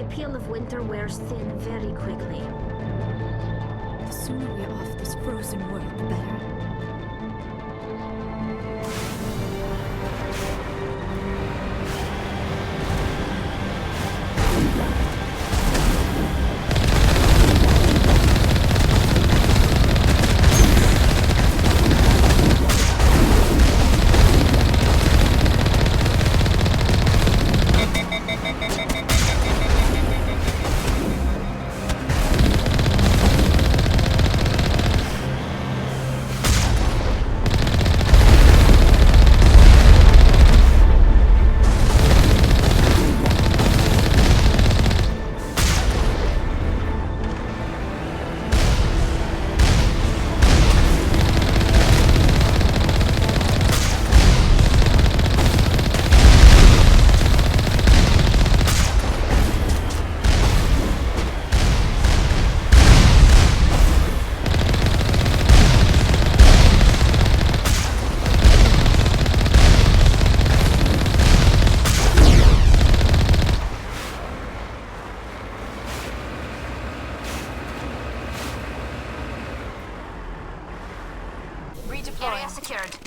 The appeal of winter wears thin very quickly. The sooner we're off this frozen world, the better. Area secured.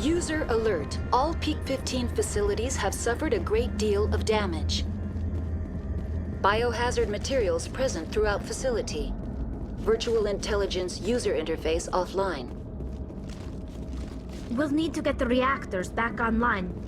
User alert. All Peak 15 facilities have suffered a great deal of damage. Biohazard materials present throughout facility. Virtual intelligence user interface offline. We'll need to get the reactors back online.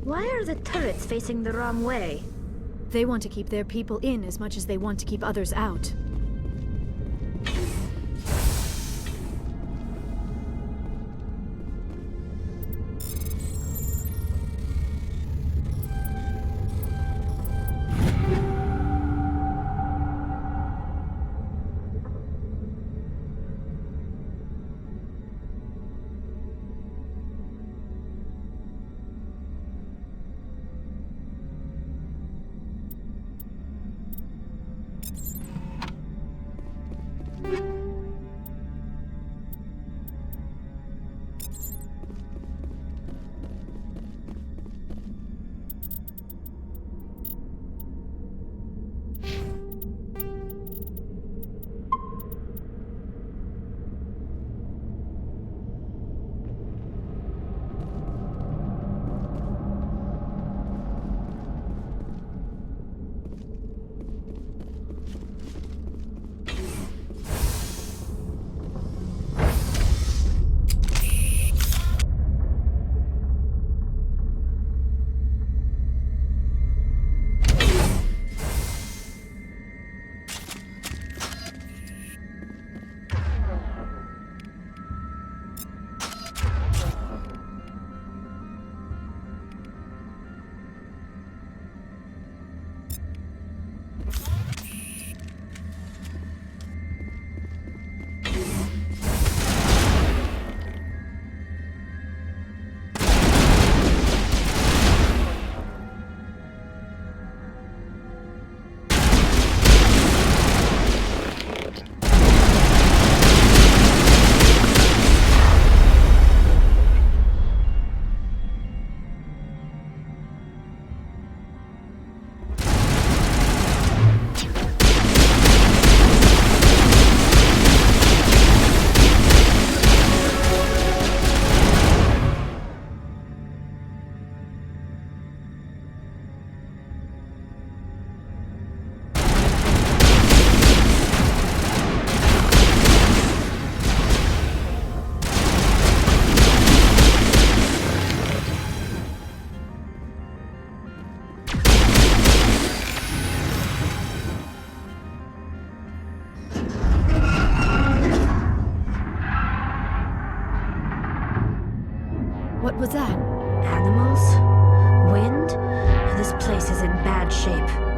Why are the turrets facing the wrong way? They want to keep their people in as much as they want to keep others out. What was that? Animals? Wind? This place is in bad shape.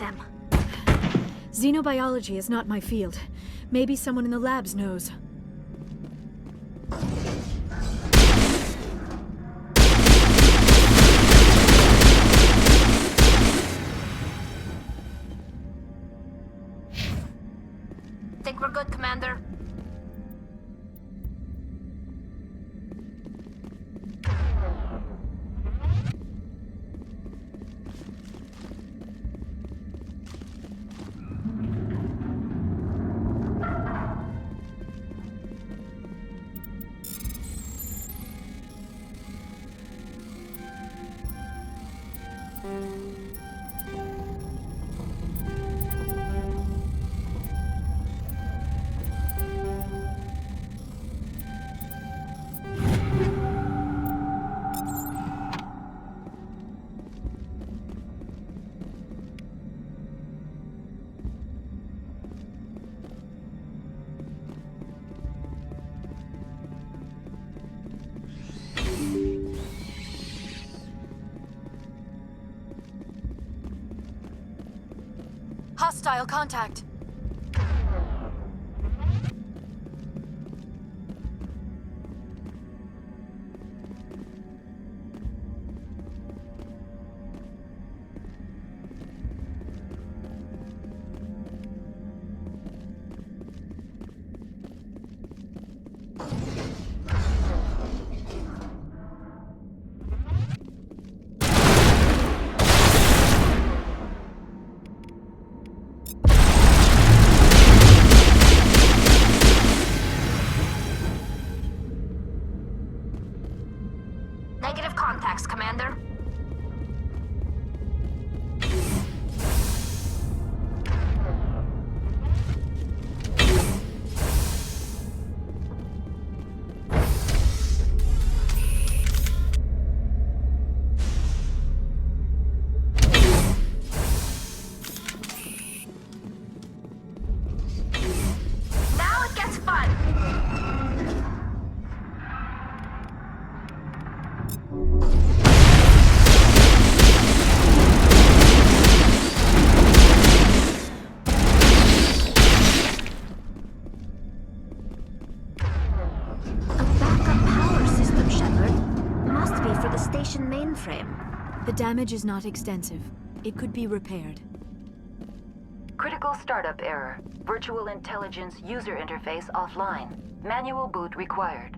like them. Xenobiology is not my field. Maybe someone in the labs knows. Think we're good, Commander? Hostile contact. Negative contacts, Commander. Now it gets fun! Station mainframe. The damage is not extensive. It could be repaired. Critical startup error. Virtual intelligence user interface offline. Manual boot required.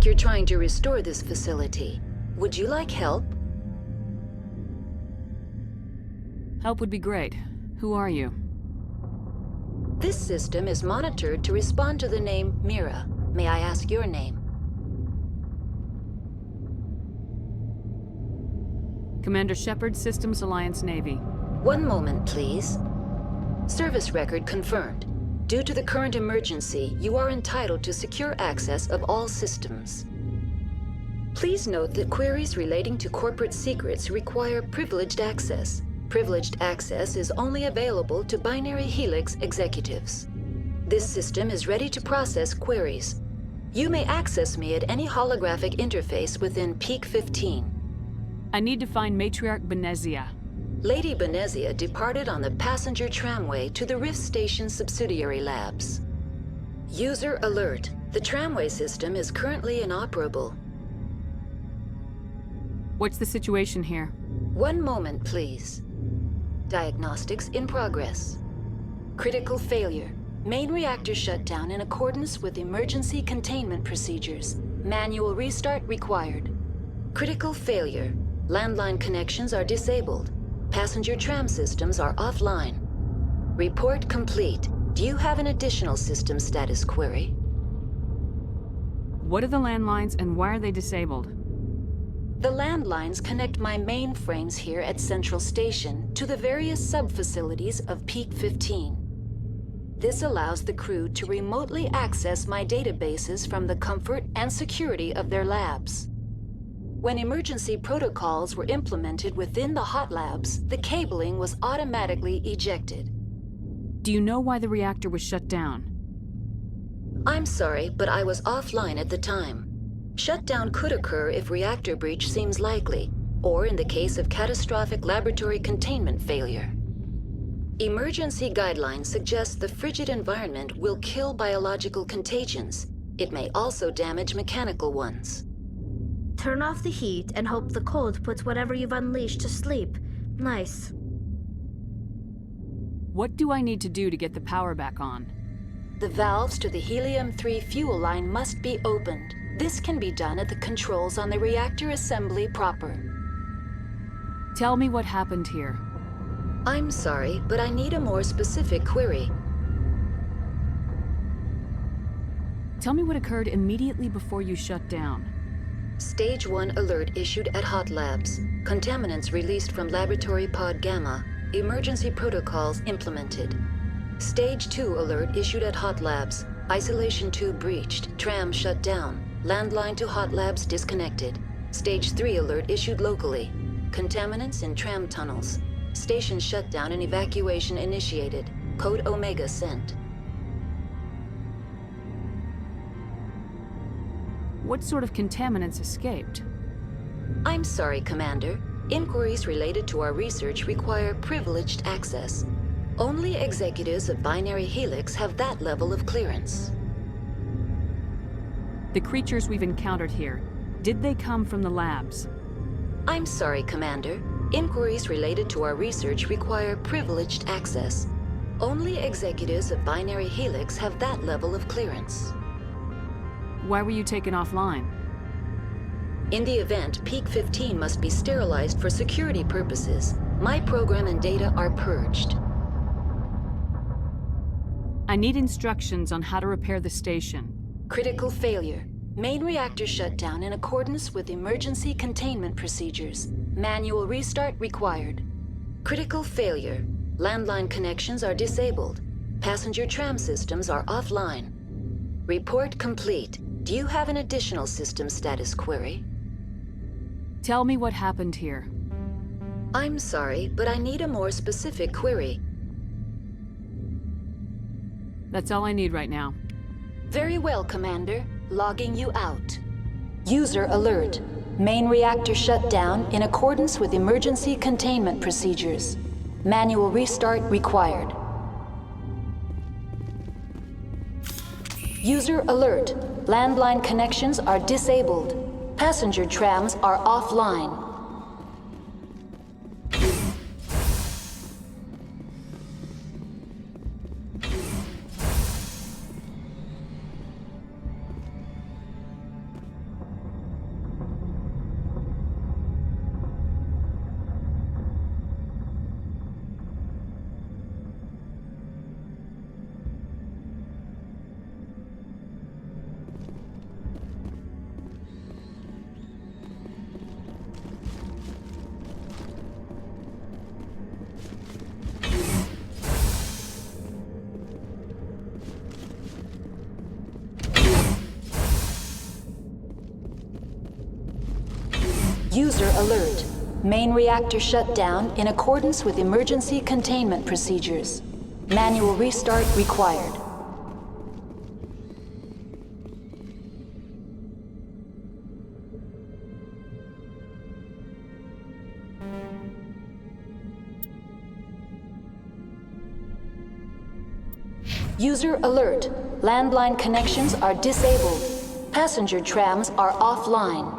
like you're trying to restore this facility. Would you like help? Help would be great. Who are you? This system is monitored to respond to the name Mira. May I ask your name? Commander Shepard, Systems Alliance Navy. One moment, please. Service record confirmed. Due to the current emergency, you are entitled to secure access of all systems. Please note that queries relating to corporate secrets require privileged access. Privileged access is only available to Binary Helix executives. This system is ready to process queries. You may access me at any holographic interface within Peak 15. I need to find Matriarch Benezia. Lady Benezia departed on the passenger tramway to the Rift Station subsidiary labs. User alert. The tramway system is currently inoperable. What's the situation here? One moment, please. Diagnostics in progress. Critical failure. Main reactor shut down in accordance with emergency containment procedures. Manual restart required. Critical failure. Landline connections are disabled. Passenger tram systems are offline. Report complete. Do you have an additional system status query? What are the landlines and why are they disabled? The landlines connect my mainframes here at Central Station to the various sub-facilities of Peak 15. This allows the crew to remotely access my databases from the comfort and security of their labs. When emergency protocols were implemented within the hot labs, the cabling was automatically ejected. Do you know why the reactor was shut down? I'm sorry, but I was offline at the time. Shutdown could occur if reactor breach seems likely, or in the case of catastrophic laboratory containment failure. Emergency guidelines suggest the frigid environment will kill biological contagions. It may also damage mechanical ones. Turn off the heat and hope the cold puts whatever you've unleashed to sleep. Nice. What do I need to do to get the power back on? The valves to the helium-3 fuel line must be opened. This can be done at the controls on the reactor assembly proper. Tell me what happened here. I'm sorry, but I need a more specific query. Tell me what occurred immediately before you shut down. Stage 1 alert issued at Hot Labs. Contaminants released from Laboratory Pod Gamma. Emergency protocols implemented. Stage 2 alert issued at Hot Labs. Isolation tube breached. Tram shut down. Landline to Hot Labs disconnected. Stage 3 alert issued locally. Contaminants in tram tunnels. Station shutdown and evacuation initiated. Code Omega sent. What sort of contaminants escaped? I'm sorry, Commander. Inquiries related to our research require privileged access. Only executives of Binary Helix have that level of clearance. The creatures we've encountered here, did they come from the labs? I'm sorry, Commander. Inquiries related to our research require privileged access. Only executives of Binary Helix have that level of clearance. Why were you taken offline? In the event, Peak 15 must be sterilized for security purposes. My program and data are purged. I need instructions on how to repair the station. Critical failure. Main reactor shut down in accordance with emergency containment procedures. Manual restart required. Critical failure. Landline connections are disabled. Passenger tram systems are offline. Report complete. Do you have an additional system status query? Tell me what happened here. I'm sorry, but I need a more specific query. That's all I need right now. Very well, Commander. Logging you out. User alert. Main reactor shut down in accordance with emergency containment procedures. Manual restart required. User alert. Landline connections are disabled. Passenger trams are offline. User alert. Main reactor shut down in accordance with emergency containment procedures. Manual restart required. User alert. Landline connections are disabled. Passenger trams are offline.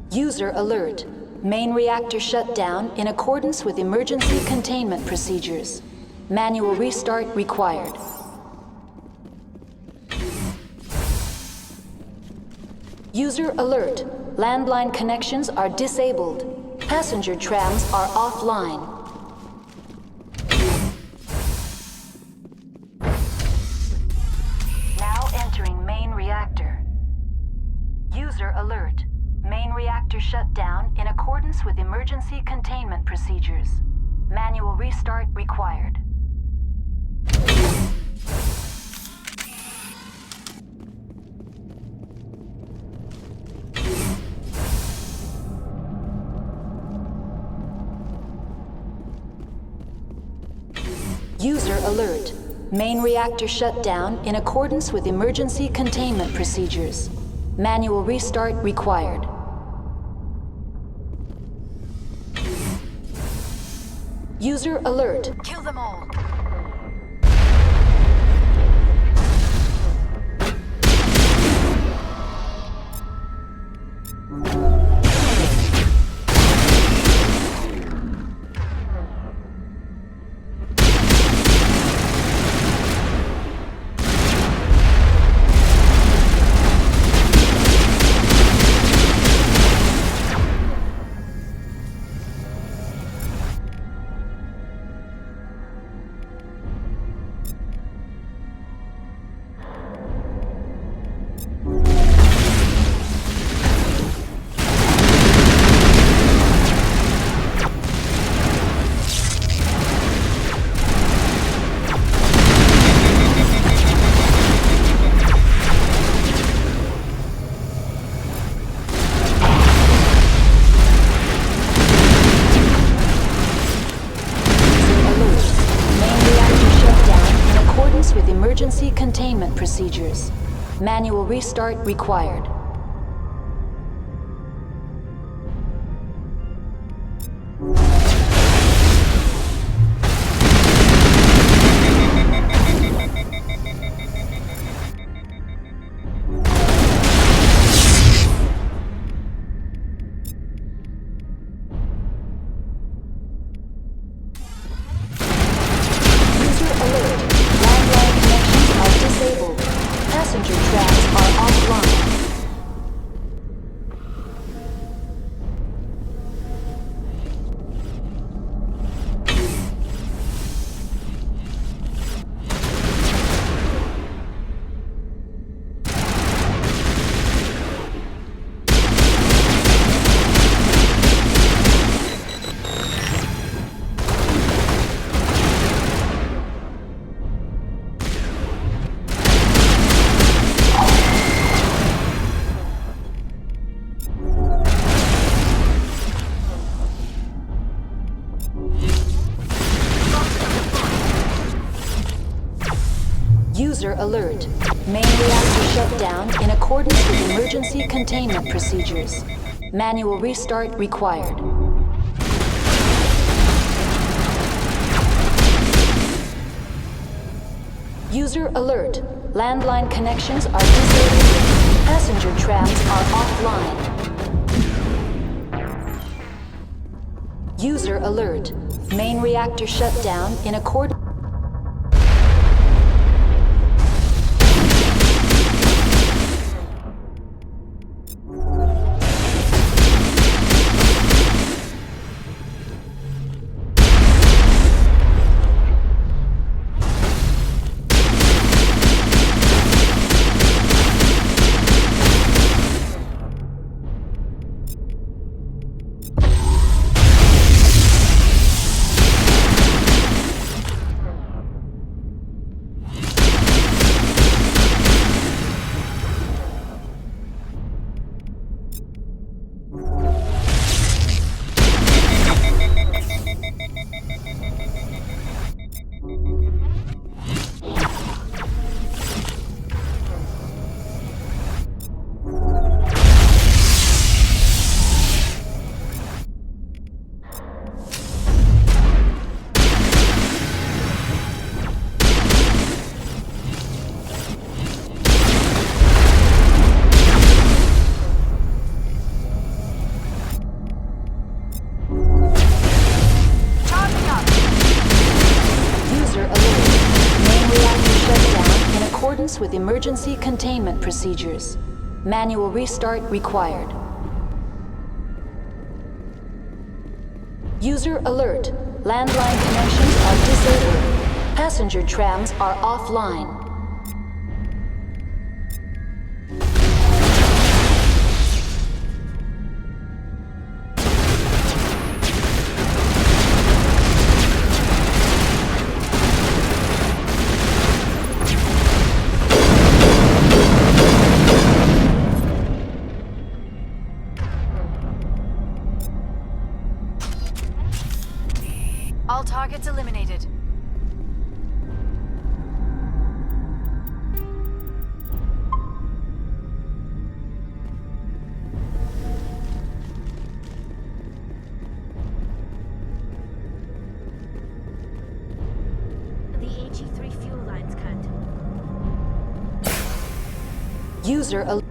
User alert. Main reactor shut down in accordance with emergency containment procedures. Manual restart required. User alert. Landline connections are disabled. Passenger trams are offline. Now entering main reactor. User alert. Main reactor shut down in accordance with emergency containment procedures. Manual restart required. User alert. Main reactor shut down in accordance with emergency containment procedures. Manual restart required. User alert. Kill them all. Emergency containment procedures. Manual restart required. User alert. Main reactor shut down in accordance with emergency containment procedures. Manual restart required. User alert. Landline connections are disabled. Passenger trams are offline. User alert. Main reactor shut down in accordance. accordance with emergency containment procedures. Manual restart required. User alert. Landline connections are disabled. Passenger trams are offline. All targets eliminated. The HE3 fuel line's cut. User alert.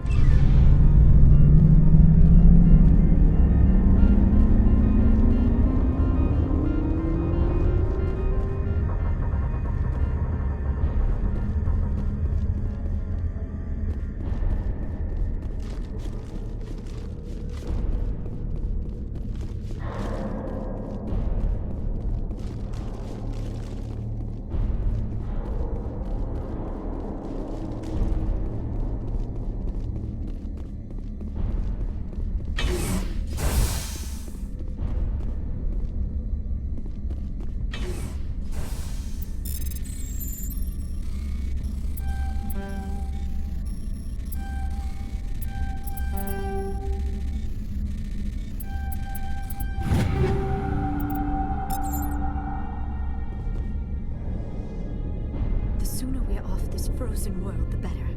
The sooner we're off this frozen world, the better.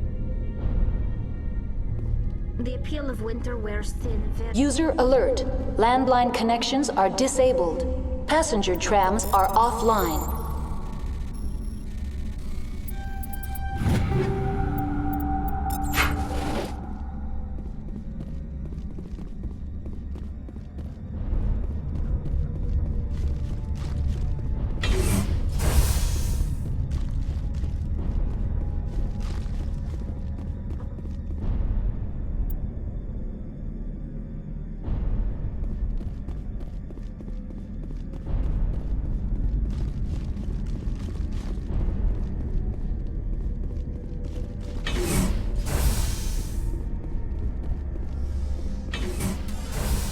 The appeal of winter wears thin very... User alert. Landline connections are disabled. Passenger trams are offline.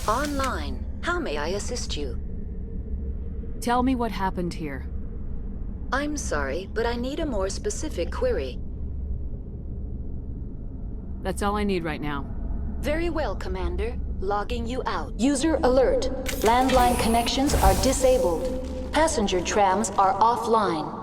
Online. How may I assist you? Tell me what happened here. I'm sorry, but I need a more specific query. That's all I need right now. Very well, Commander. Logging you out. User alert. Landline connections are disabled. Passenger trams are offline.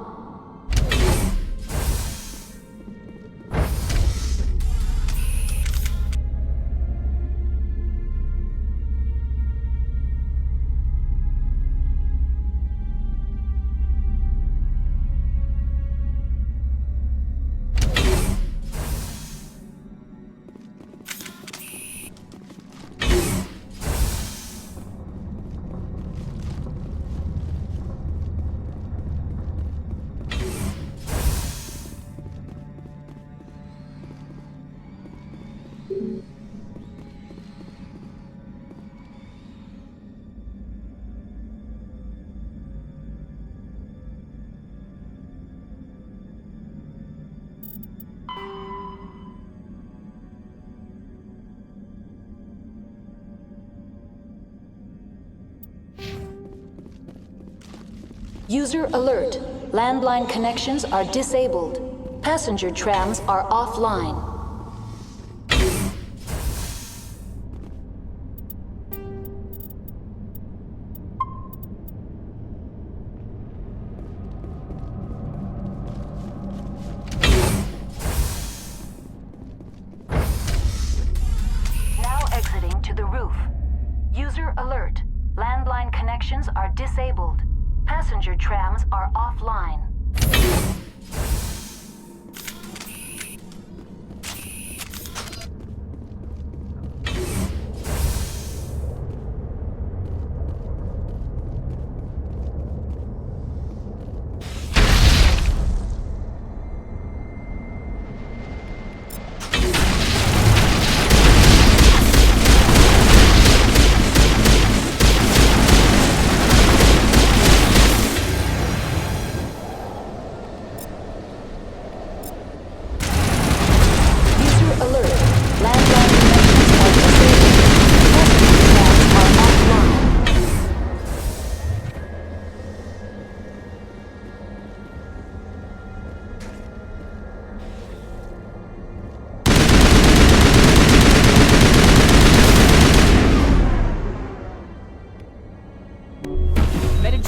User alert. Landline connections are disabled. Passenger trams are offline. Now exiting to the roof. User alert. Landline connections are disabled. Passenger trams are offline.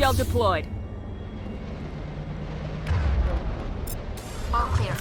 cell deployed. All clear.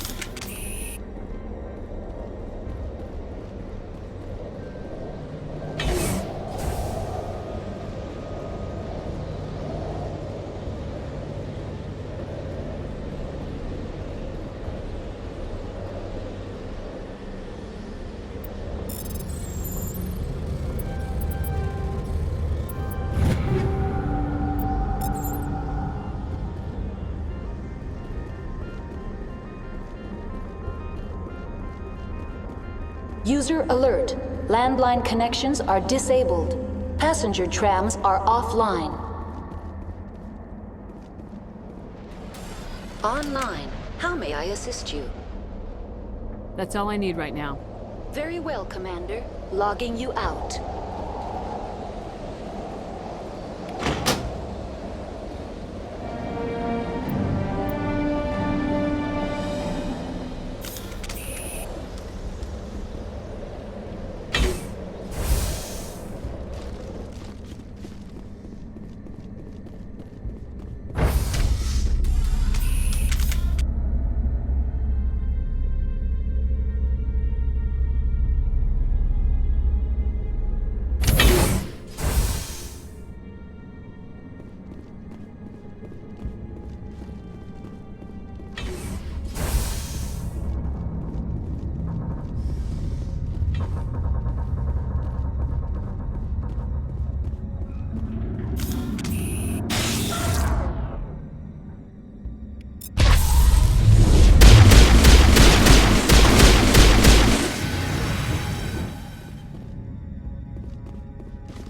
User alert. Landline connections are disabled. Passenger trams are offline. Online. How may I assist you? That's all I need right now. Very well, Commander. Logging you out.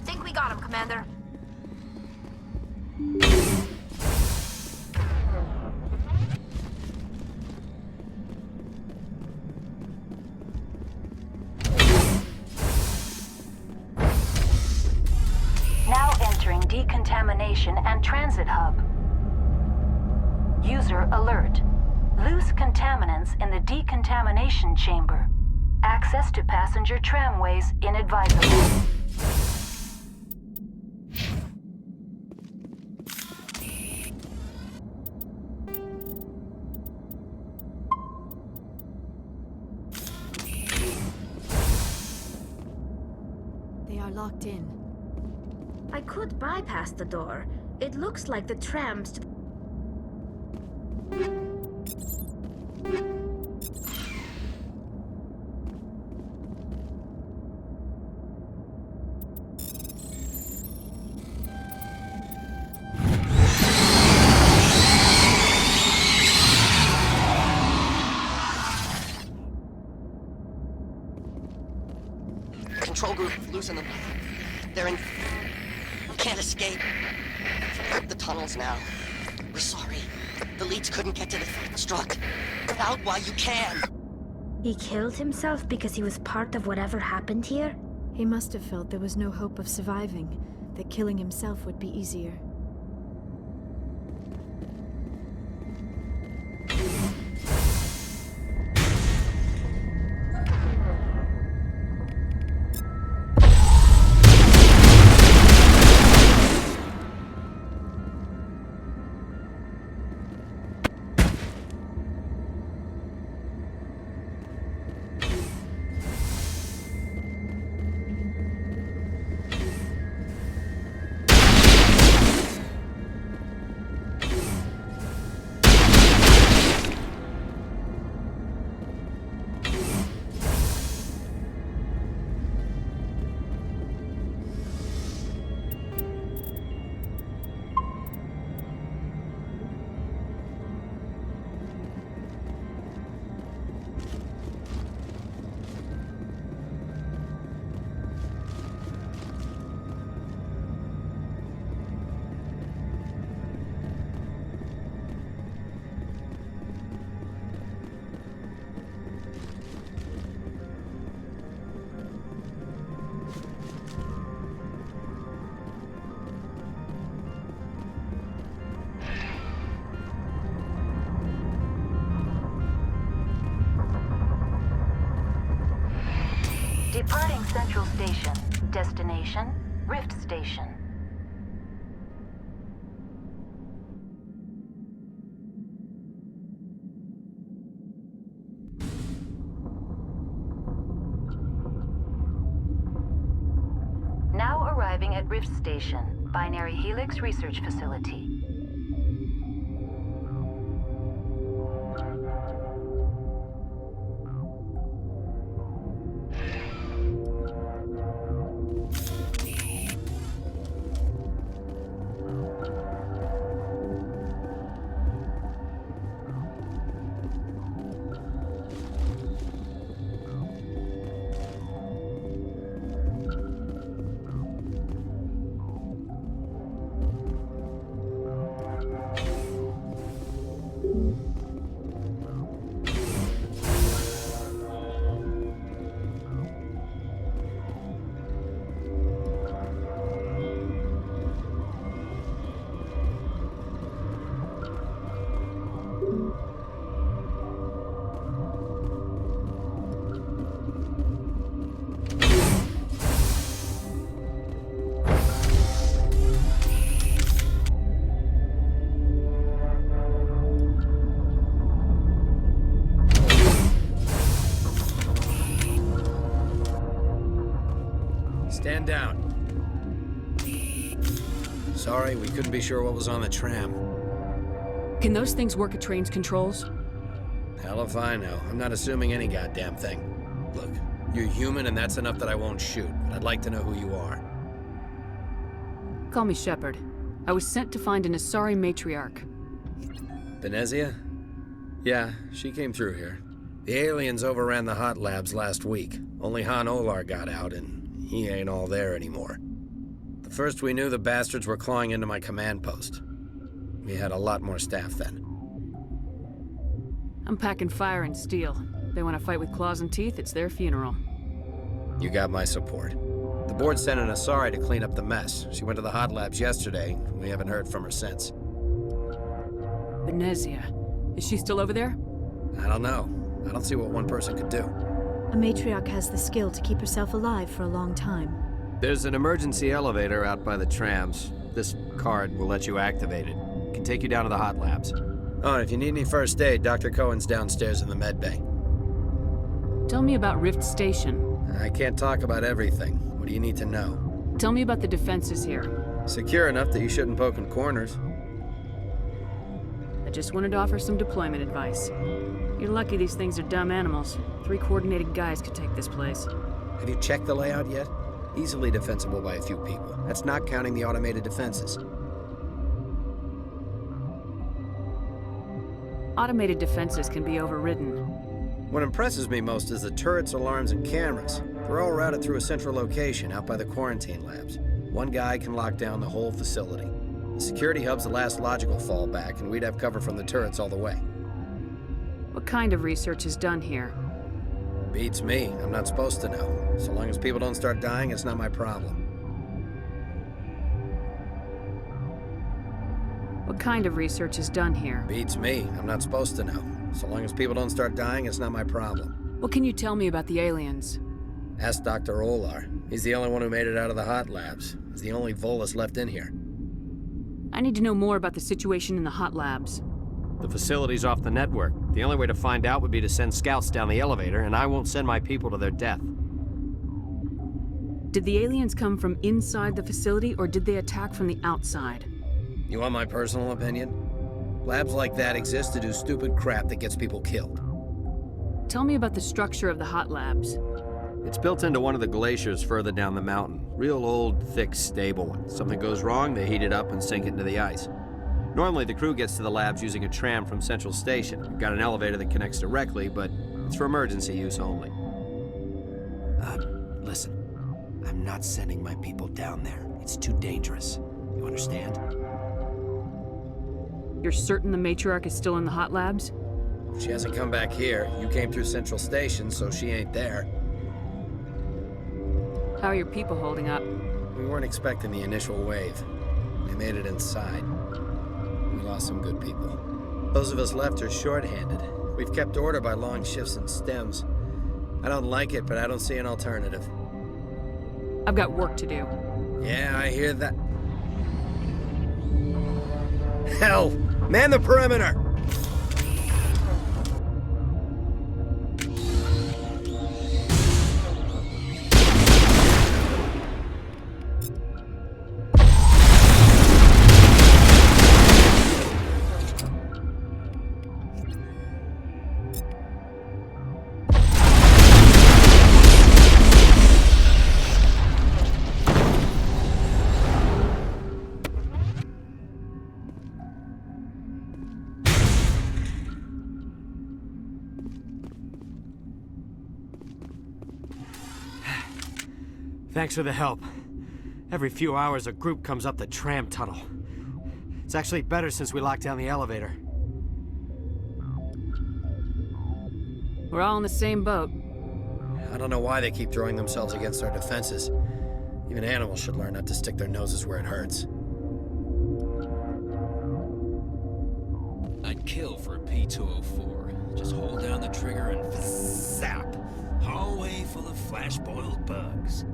Think we got him, Commander. Now entering decontamination and transit hub. User alert. Loose contaminants in the decontamination chamber. Access to passenger tramways inadvisable. They are locked in. I could bypass the door. It looks like the trams... Control group, loosen them. They're in... Can't escape. The tunnels now. We're sorry. The leads couldn't get to the struck. Get out while you can. He killed himself because he was part of whatever happened here? He must have felt there was no hope of surviving, that killing himself would be easier. Departing Central Station. Destination, Rift Station. arriving at Rift Station, Binary Helix Research Facility. Stand down. Sorry, we couldn't be sure what was on the tram. Can those things work at train's controls? Hell if I know. I'm not assuming any goddamn thing. Look, you're human and that's enough that I won't shoot, but I'd like to know who you are. Call me Shepard. I was sent to find an Asari matriarch. Venezia? Yeah, she came through here. The aliens overran the hot labs last week. Only Han Olar got out, and he ain't all there anymore. The first we knew, the bastards were clawing into my command post. We had a lot more staff then. I'm packing fire and steel. They want to fight with claws and teeth, it's their funeral. You got my support. The board sent an Asari to clean up the mess. She went to the hot labs yesterday. We haven't heard from her since. Venezia. Is she still over there? I don't know. I don't see what one person could do. A matriarch has the skill to keep herself alive for a long time. There's an emergency elevator out by the trams. This card will let you activate it. It can take you down to the hot labs. Oh, and if you need any first aid, Dr. Cohen's downstairs in the med bay. Tell me about Rift Station. I can't talk about everything. What do you need to know? Tell me about the defenses here. Secure enough that you shouldn't poke in corners. I just wanted to offer some deployment advice. You're lucky these things are dumb animals. 3 coordinated guys could take this place. Have you checked the layout yet? Easily defensible by a few people. That's not counting the automated defenses. Automated defenses can be overridden. What impresses me most is the turrets, alarms, and cameras. They're all routed through a central location out by the quarantine labs. One guy can lock down the whole facility. The security hub's the last logical fallback, and we'd have cover from the turrets all the way. What kind of research is done here? Beats me. I'm not supposed to know. So long as people don't start dying, it's not my problem. What kind of research is done here? Beats me. I'm not supposed to know. So long as people don't start dying, it's not my problem. What can you tell me about the aliens? Ask Dr. Olar. He's the only one who made it out of the hot labs. He's the only Volus left in here. I need to know more about the situation in the hot labs. The facility's off the network. The only way to find out would be to send scouts down the elevator, and I won't send my people to their death. Did the aliens come from inside the facility, or did they attack from the outside? You want my personal opinion? Labs like that exist to do stupid crap that gets people killed. Tell me about the structure of the hot labs. It's built into one of the glaciers further down the mountain. Real old, thick, stable one. Something goes wrong, they heat it up and sink it into the ice. Normally, the crew gets to the labs using a tram from Central Station. We've got an elevator that connects directly, but it's for emergency use only. Listen. I'm not sending my people down there. It's too dangerous. You understand? You're certain the matriarch is still in the hot labs? She hasn't come back here. You came through Central Station, so she ain't there. How are your people holding up? We weren't expecting the initial wave. They made it inside. We lost some good people. Those of us left are short-handed. We've kept order by long shifts and stems. I don't like it, but I don't see an alternative. I've got work to do. Yeah, I hear that. Hell! Man the perimeter! Thanks for the help. Every few hours, a group comes up the tram tunnel. It's actually better since we locked down the elevator. We're all in the same boat. I don't know why they keep throwing themselves against our defenses. Even animals should learn not to stick their noses where it hurts. I'd kill for a P-204. Just hold down the trigger and zap! Hallway full of flash-boiled bugs.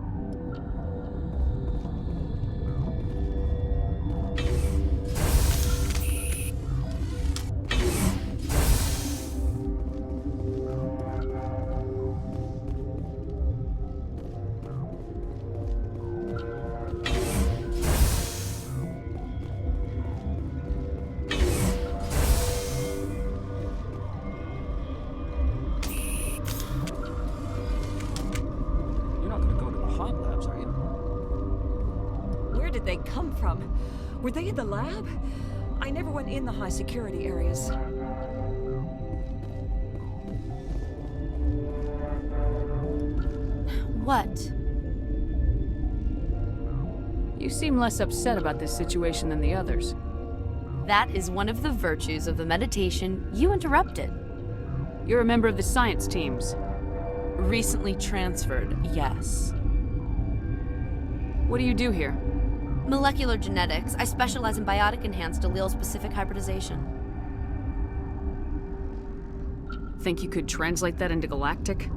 They come from? Were they in the lab? I never went in the high security areas. What? You seem less upset about this situation than the others. That is one of the virtues of the meditation you interrupted. You're a member of the science teams. Recently transferred, yes. What do you do here? Molecular genetics. I specialize in biotic-enhanced allele-specific hybridization. Think you could translate that into galactic?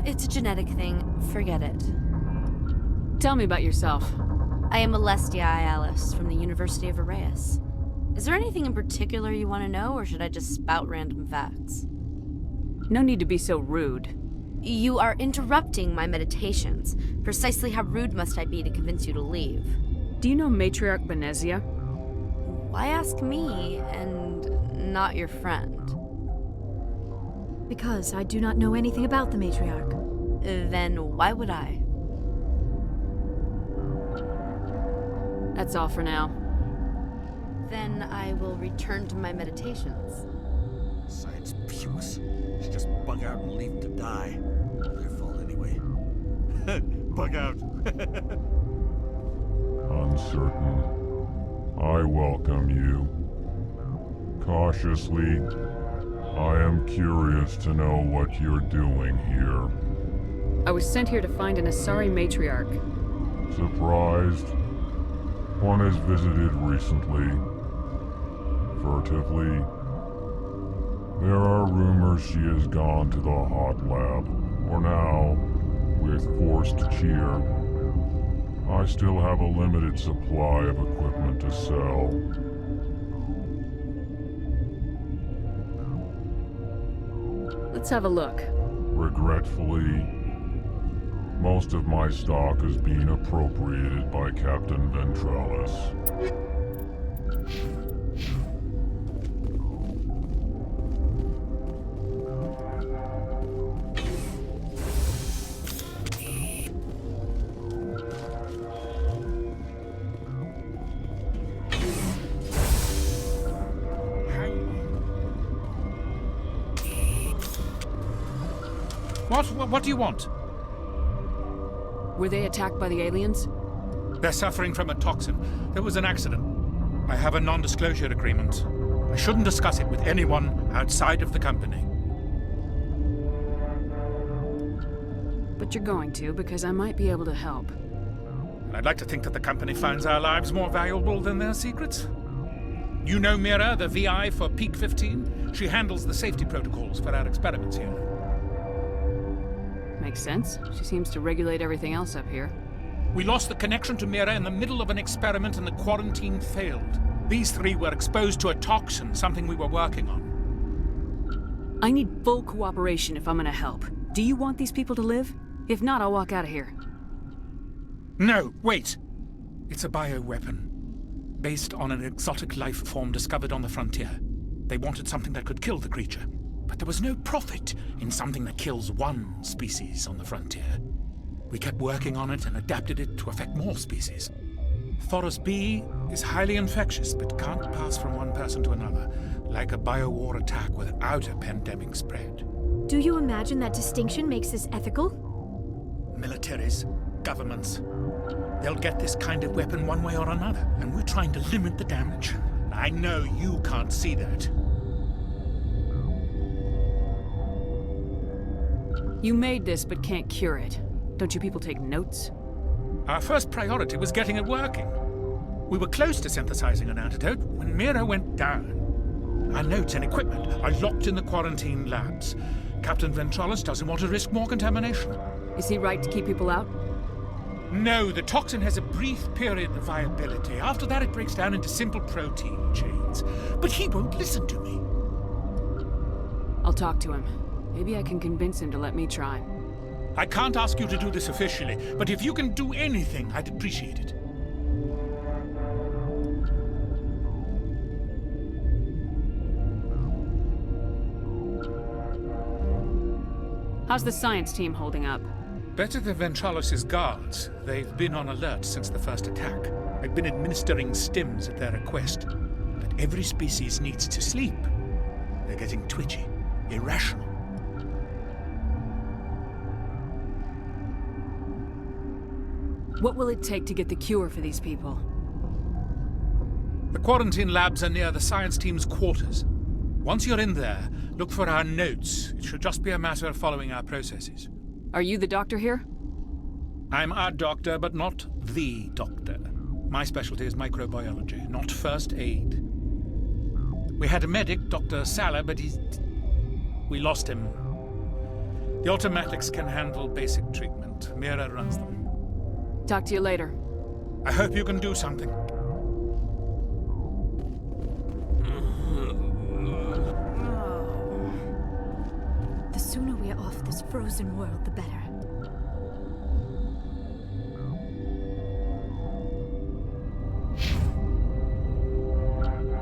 It's a genetic thing. Forget it. Tell me about yourself. I am Alestia Ialis from the University of Arraeus. Is there anything in particular you want to know, or should I just spout random facts? No need to be so rude. You are interrupting my meditations. Precisely how rude must I be to convince you to leave? Do you know Matriarch Benezia? Why ask me, and not your friend? Because I do not know anything about the Matriarch. Then why would I? That's all for now. Then I will return to my meditations. Science puce. Should just bug out and leave them to die. Their fault anyway. Bug out. Uncertain. I welcome you. Cautiously, I am curious to know what you're doing here. I was sent here to find an Asari Matriarch. Surprised? One has visited recently. Furtively. There are rumors she has gone to the hot lab. For now, with forced cheer. I still have a limited supply of equipment to sell. Let's have a look. Regretfully, most of my stock is being appropriated by Captain Ventralis. What do you want? Were they attacked by the aliens? They're suffering from a toxin. There was an accident. I have a non-disclosure agreement. I shouldn't discuss it with anyone outside of the company. But you're going to, because I might be able to help. I'd like to think that the company finds our lives more valuable than their secrets. You know Mira, the VI for Peak 15? She handles the safety protocols for our experiments here. Makes sense. She seems to regulate everything else up here. We lost the connection to Mira in the middle of an experiment and the quarantine failed. These three were exposed to a toxin, something we were working on. I need full cooperation if I'm gonna help. Do you want these people to live? If not, I'll walk out of here. No, wait. It's a bioweapon. Based on an exotic life form discovered on the frontier. They wanted something that could kill the creature. But there was no profit in something that kills one species on the frontier. We kept working on it and adapted it to affect more species. Thoros B is highly infectious, but can't pass from one person to another, like a biowar attack without a pandemic spread. Do you imagine that distinction makes this ethical? Militaries, governments. They'll get this kind of weapon one way or another, and we're trying to limit the damage. I know you can't see that. You made this, but can't cure it. Don't you people take notes? Our first priority was getting it working. We were close to synthesizing an antidote when Mira went down. Our notes and equipment are locked in the quarantine labs. Captain Ventralis doesn't want to risk more contamination. Is he right to keep people out? No, the toxin has a brief period of viability. After that, it breaks down into simple protein chains. But he won't listen to me. I'll talk to him. Maybe I can convince him to let me try. I can't ask you to do this officially, but if you can do anything, I'd appreciate it. How's the science team holding up? Better than Ventralis' guards. They've been on alert since the first attack. I've been administering stims at their request. But every species needs to sleep. They're getting twitchy, irrational. What will it take to get the cure for these people? The quarantine labs are near the science team's quarters. Once you're in there, look for our notes. It should just be a matter of following our processes. Are you the doctor here? I'm a doctor, but not the doctor. My specialty is microbiology, not first aid. We had a medic, Dr. Salah, but we lost him. The automatics can handle basic treatment. Mira runs them. Talk to you later. I hope you can do something. The sooner we're off this frozen world, the better.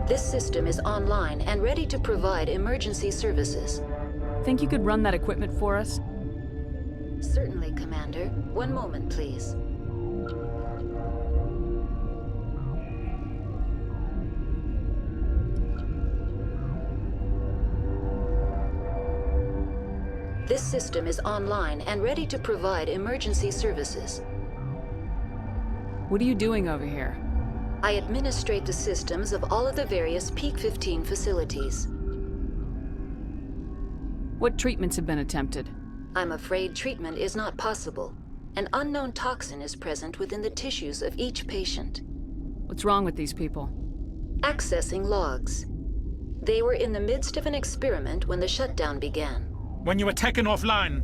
This system is online and ready to provide emergency services. Think you could run that equipment for us? Certainly, Commander. One moment, please. This system is online and ready to provide emergency services. What are you doing over here? I administrate the systems of all of the various Peak 15 facilities. What treatments have been attempted? I'm afraid treatment is not possible. An unknown toxin is present within the tissues of each patient. What's wrong with these people? Accessing logs. They were in the midst of an experiment when the shutdown began. When you were taken offline.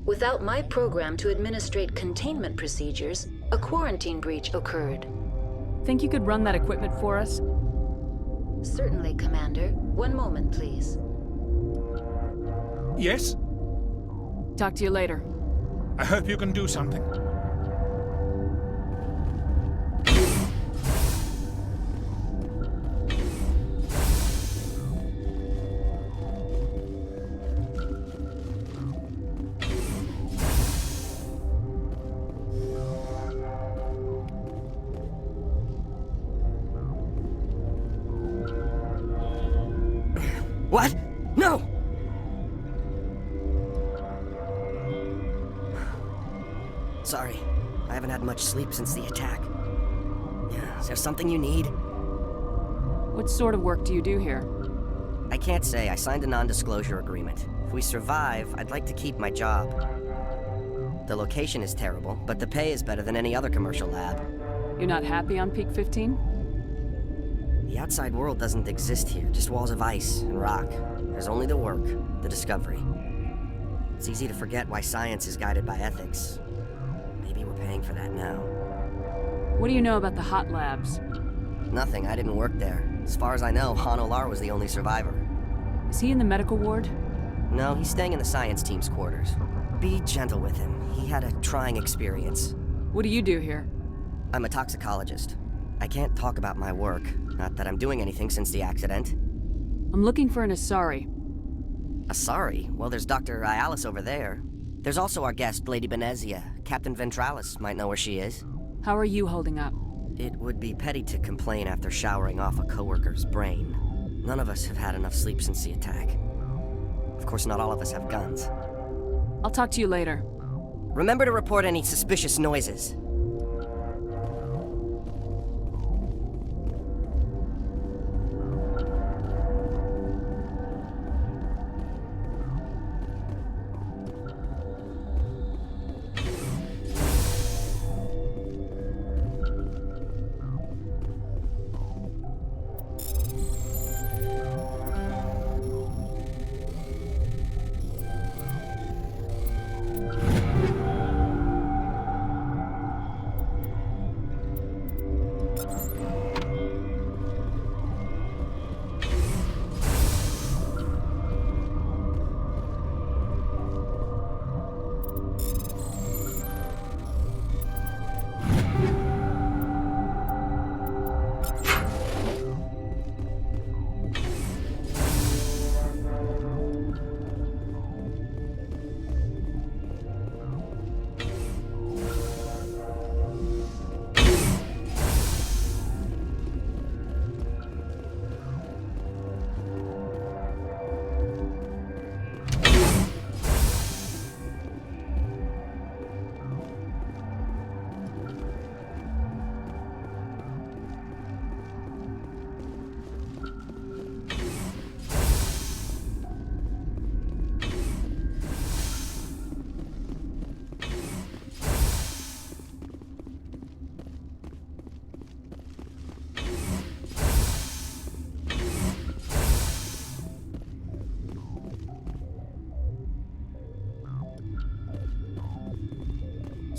Without my program to administrate containment procedures, a quarantine breach occurred. Think you could run that equipment for us? Certainly, Commander. One moment, please. Yes? Talk to you later. I hope you can do something. What? No! Sorry, I haven't had much sleep since the attack. Is there something you need? What sort of work do you do here? I can't say. I signed a non-disclosure agreement. If we survive, I'd like to keep my job. The location is terrible, but the pay is better than any other commercial lab. You're not happy on Peak 15? The outside world doesn't exist here, just walls of ice and rock. There's only the work, the discovery. It's easy to forget why science is guided by ethics. Maybe we're paying for that now. What do you know about the hot labs? Nothing, I didn't work there. As far as I know, Han Olar was the only survivor. Is he in the medical ward? No, he's staying in the science team's quarters. Be gentle with him. He had a trying experience. What do you do here? I'm a toxicologist. I can't talk about my work. Not that I'm doing anything since the accident. I'm looking for an Asari. Asari? Well, there's Dr. Ialis over there. There's also our guest, Lady Benezia. Captain Ventralis might know where she is. How are you holding up? It would be petty to complain after showering off a coworker's brain. None of us have had enough sleep since the attack. Of course, not all of us have guns. I'll talk to you later. Remember to report any suspicious noises.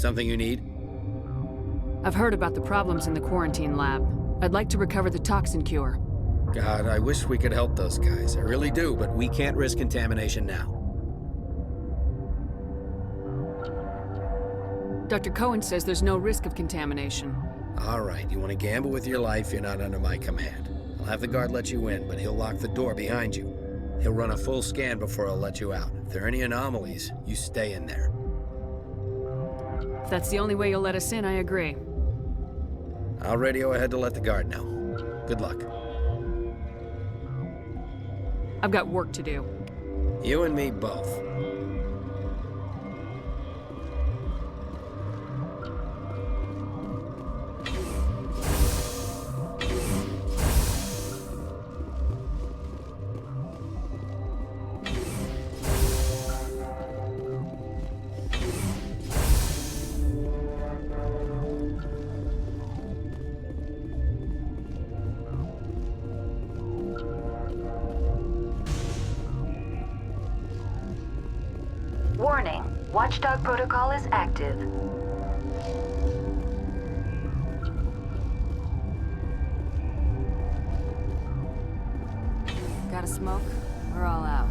Something you need? I've heard about the problems in the quarantine lab. I'd like to recover the toxin cure. God, I wish we could help those guys. I really do, but we can't risk contamination now. Dr. Cohen says there's no risk of contamination. All right, you want to gamble with your life, you're not under my command. I'll have the guard let you in, but he'll lock the door behind you. He'll run a full scan before he'll let you out. If there are any anomalies, you stay in there. If that's the only way you'll let us in, I agree. I'll radio ahead to let the guard know. Good luck. I've got work to do. You and me both. Warning, Watchdog protocol is active. Got a smoke? We're all out.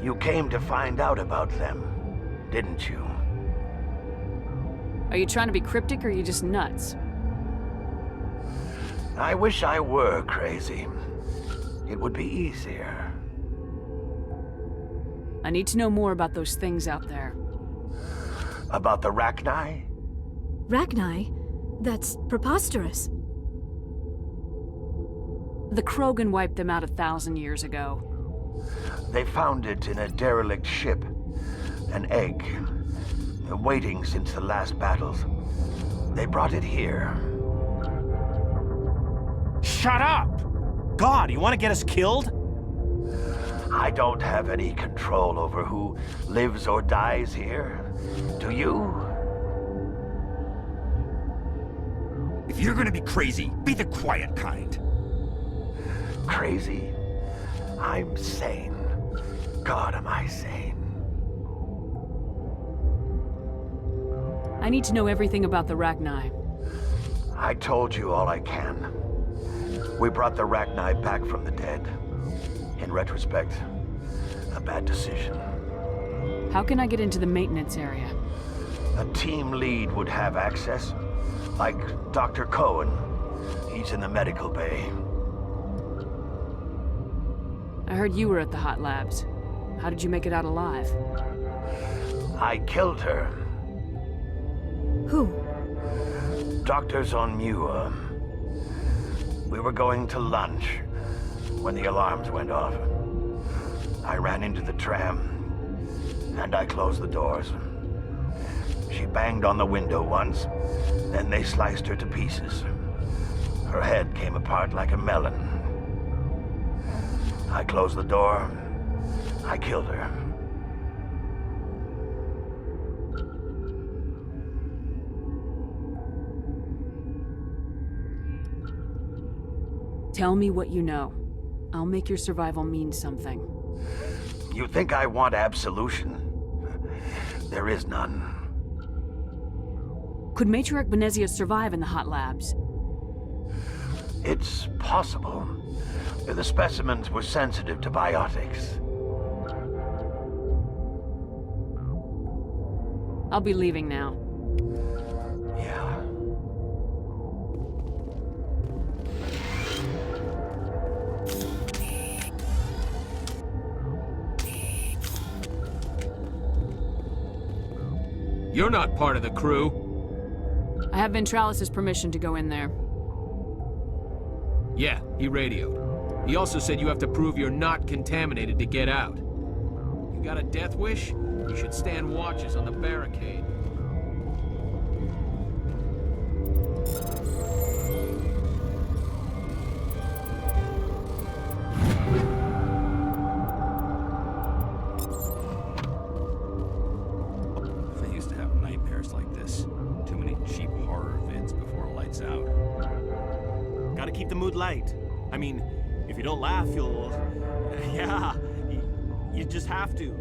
You came to find out about them, didn't you? Are you trying to be cryptic or are you just nuts? I wish I were crazy. It would be easier. I need to know more about those things out there. About the Rachni? Rachni? That's preposterous. The Krogan wiped them out 1,000 years ago. They found it in a derelict ship. An egg. Waiting since the last battles. They brought it here. Shut up! God, you want to get us killed? I don't have any control over who lives or dies here. Do you? If you're gonna be crazy, be the quiet kind. Crazy? I'm sane. God, am I sane? I need to know everything about the Rachni. I told you all I can. We brought the Rachni back from the dead. In retrospect, a bad decision. How can I get into the maintenance area? A team lead would have access. Like Dr. Cohen. He's in the medical bay. I heard you were at the hot labs. How did you make it out alive? I killed her. Who? Doctors on Muir. We were going to lunch when the alarms went off. I ran into the tram, and I closed the doors. She banged on the window once, then they sliced her to pieces. Her head came apart like a melon. I closed the door. I killed her. Tell me what you know. I'll make your survival mean something. You think I want absolution? There is none. Could Matriarch Benezia survive in the hot labs? It's possible. The specimens were sensitive to biotics. I'll be leaving now. Yeah. You're not part of the crew. I have Ventralis' permission to go in there. Yeah, he radioed. He also said you have to prove you're not contaminated to get out. You got a death wish? You should stand watches on the barricade. I used to have nightmares like this. Too many cheap horror vids before it lights out. Gotta keep the mood light. I mean, if you don't laugh, you'll... Yeah, you just have to.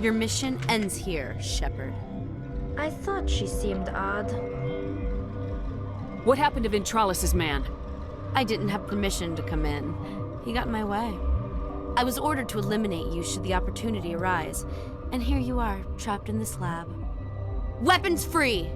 Your mission ends here, Shepard. I thought she seemed odd. What happened to Ventralis' man? I didn't have permission to come in. He got in my way. I was ordered to eliminate you should the opportunity arise. And here you are, trapped in this lab. Weapons free!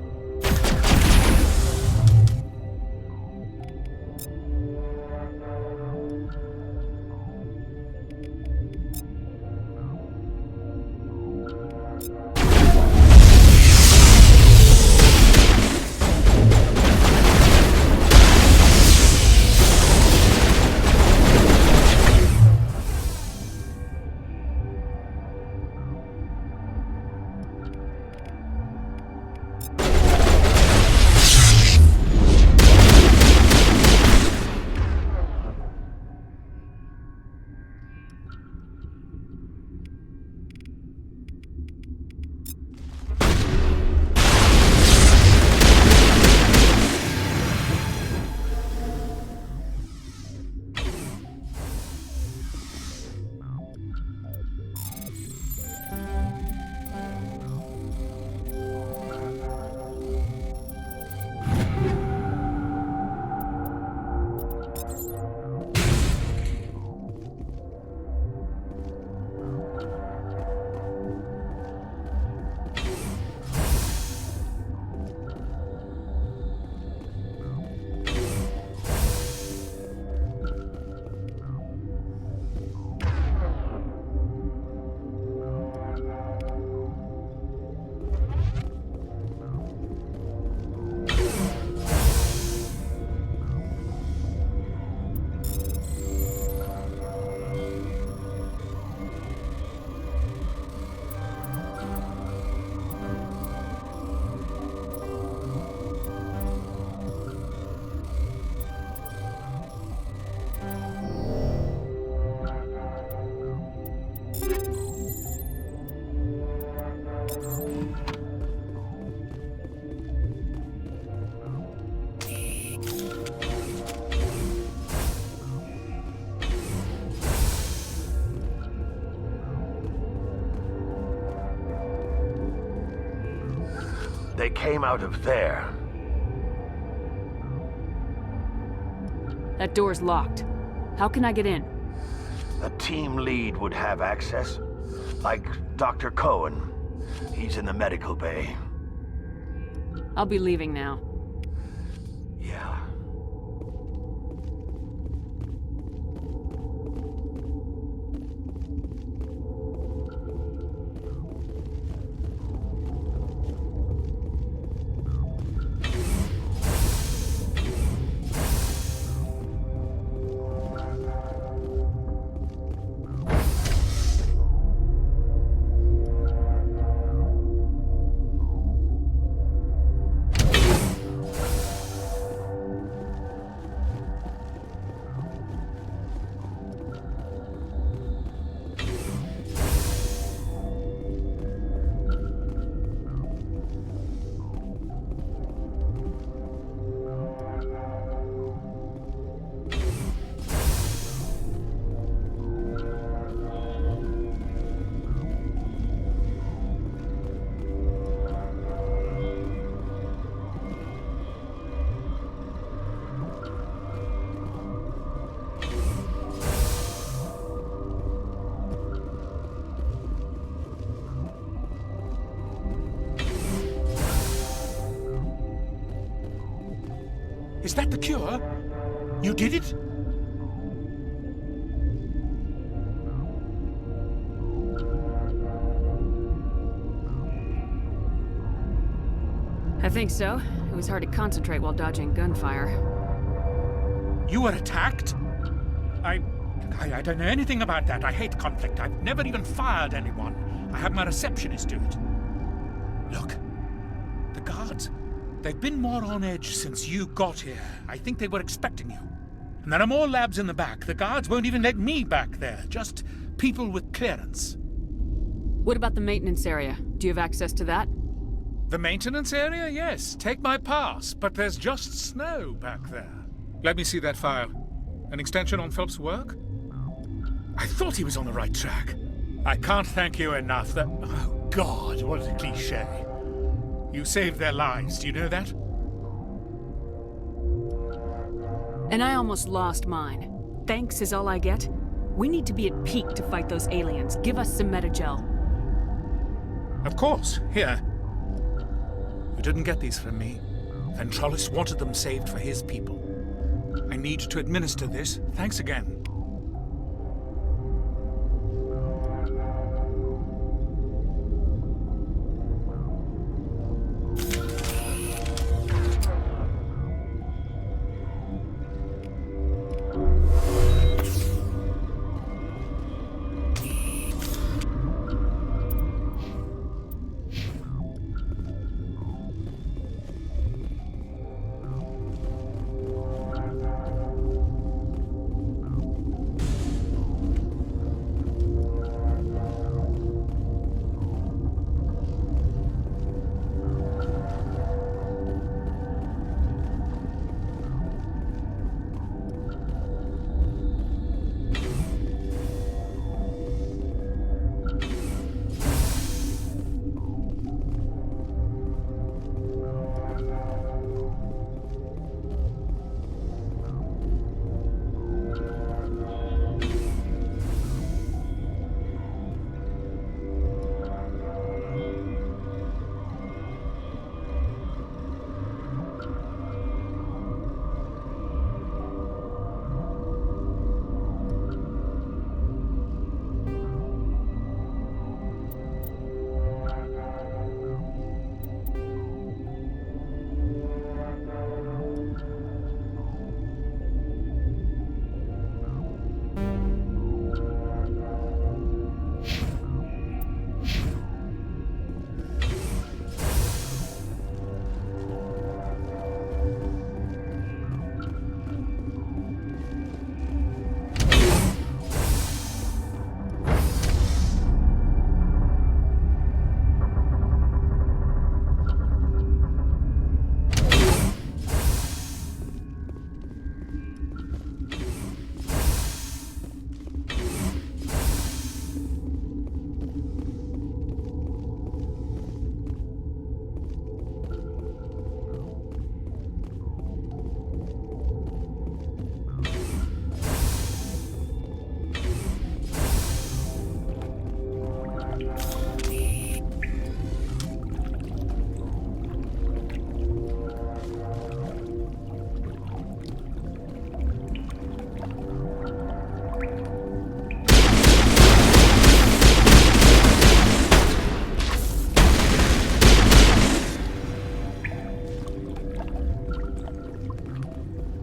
They came out of there. That door's locked. How can I get in? A team lead would have access. Like Dr. Cohen. He's in the medical bay. I'll be leaving now. Yeah. Is that the cure? You did it? I think so. It was hard to concentrate while dodging gunfire. You were attacked? I don't know anything about that. I hate conflict. I've never even fired anyone. I have my receptionist do it. Look, the guards. They've been more on edge since you got here. I think they were expecting you. And there are more labs in the back. The guards won't even let me back there. Just people with clearance. What about the maintenance area? Do you have access to that? The maintenance area? Yes. Take my pass. But there's just snow back there. Let me see that file. An extension on Phelps' work? I thought he was on the right track. I can't thank you enough. Oh, God, what a cliché. You saved their lives. Do you know that? And I almost lost mine. Thanks is all I get? We need to be at peak to fight those aliens. Give us some Metagel. Of course, here. You didn't get these from me. Ventrollis wanted them saved for his people. I need to administer this. Thanks again.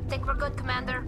Think we're good, Commander?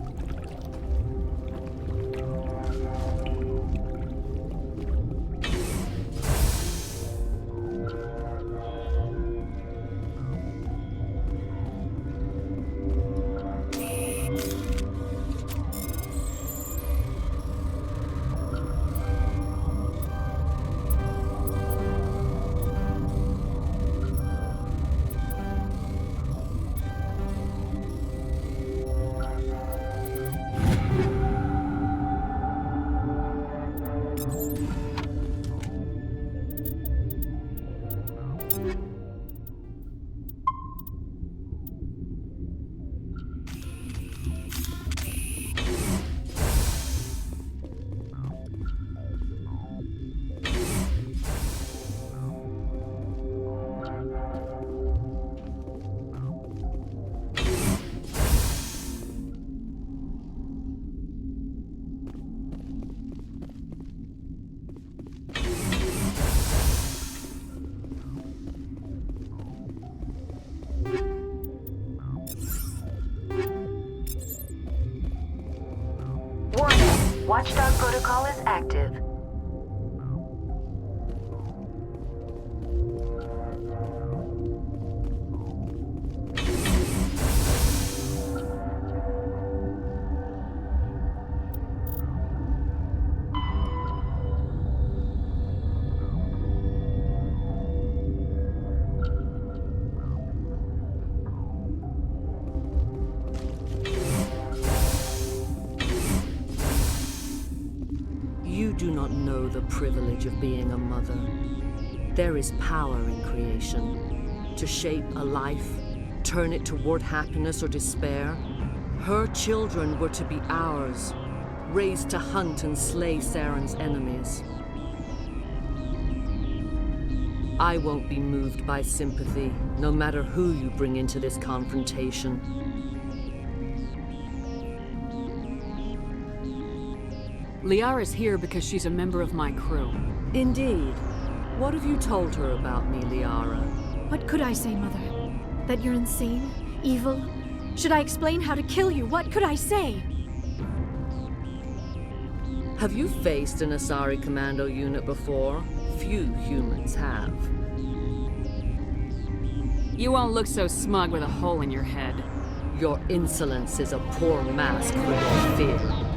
Watchdog protocol is active. You do not know the privilege of being a mother. There is power in creation. To shape a life, turn it toward happiness or despair. Her children were to be ours, raised to hunt and slay Saren's enemies. I won't be moved by sympathy, no matter who you bring into this confrontation. Liara's here because she's a member of my crew. Indeed. What have you told her about me, Liara? What could I say, Mother? That you're insane? Evil? Should I explain how to kill you? What could I say? Have you faced an Asari commando unit before? Few humans have. You won't look so smug with a hole in your head. Your insolence is a poor mask for your fear.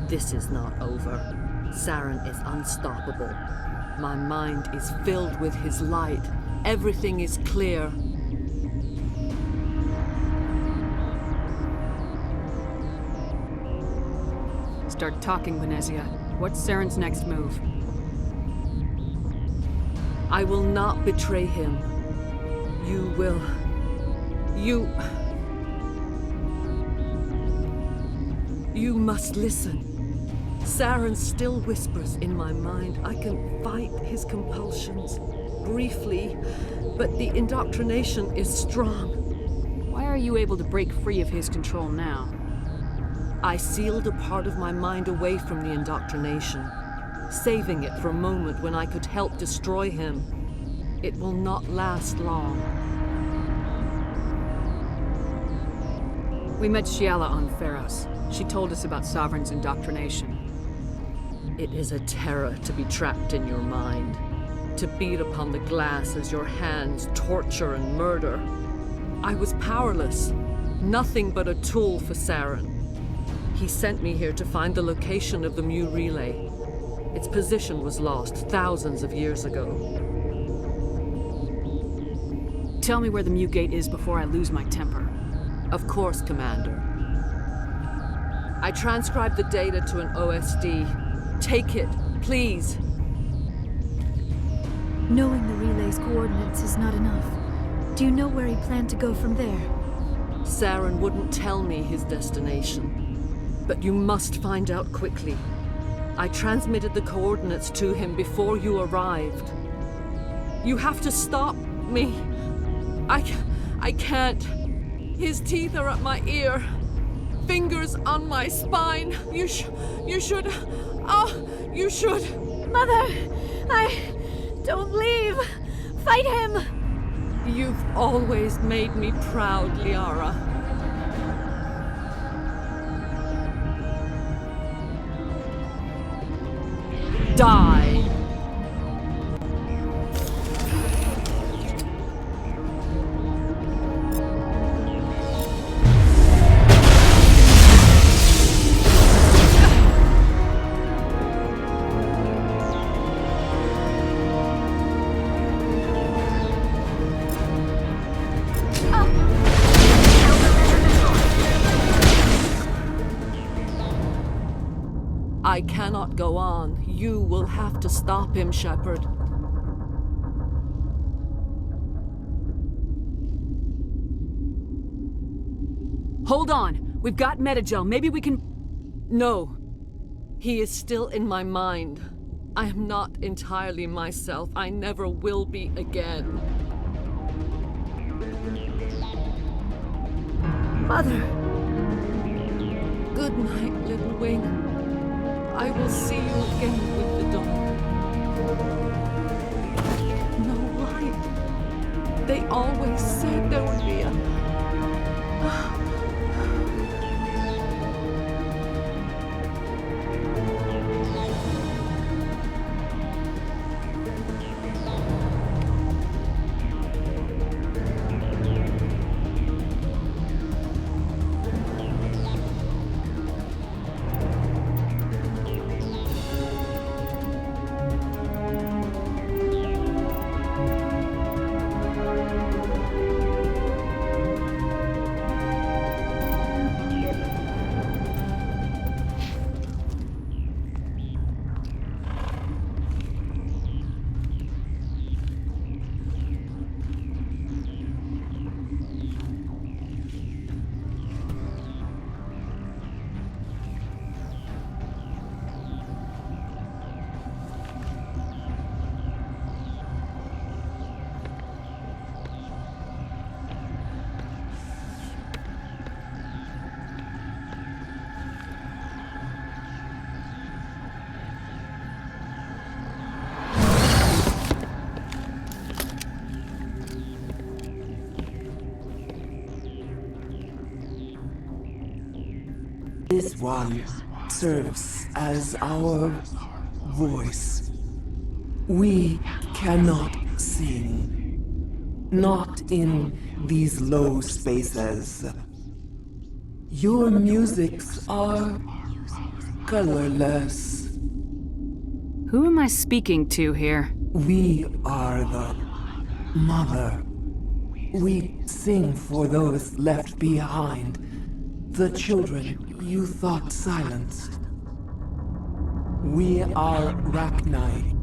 This is not over. Saren is unstoppable. My mind is filled with his light. Everything is clear. Start talking, Venezia. What's Saren's next move? I will not betray him. You will. You must listen. Saren still whispers in my mind. I can fight his compulsions. Briefly, but the indoctrination is strong. Why are you able to break free of his control now? I sealed a part of my mind away from the indoctrination. saving it for a moment when I could help destroy him. It will not last long. We met Shiala on Pharos. She told us about Sovereign's indoctrination. It is a terror to be trapped in your mind, to beat upon the glass as your hands torture and murder. I was powerless, nothing but a tool for Saren. He sent me here to find the location of the Mu relay. Its position was lost thousands of years ago. Tell me where the Mu gate is before I lose my temper. Of course, Commander. I transcribed the data to an OSD. Take it, please. Knowing the relay's coordinates is not enough. Do you know where he planned to go from there? Saren wouldn't tell me his destination. But you must find out quickly. I transmitted the coordinates to him before you arrived. You have to stop me. I can't. His teeth are at my ear. Fingers on my spine. You should. You should. Mother! Don't leave! Fight him! You've always made me proud, Liara. Die! I cannot go on. You will have to stop him, Shepard. Hold on. We've got Metagel. Maybe we can... No. He is still in my mind. I am not entirely myself. I never will be again. Mother! Good night, little wing. I will see you again with the dawn. No light. They always said there would be a... This one serves as our voice. We cannot sing. Not in these low spaces. Your musics are colorless. Who am I speaking to here? We are the Mother. We sing for those left behind. The children you thought silenced. We are Rachni.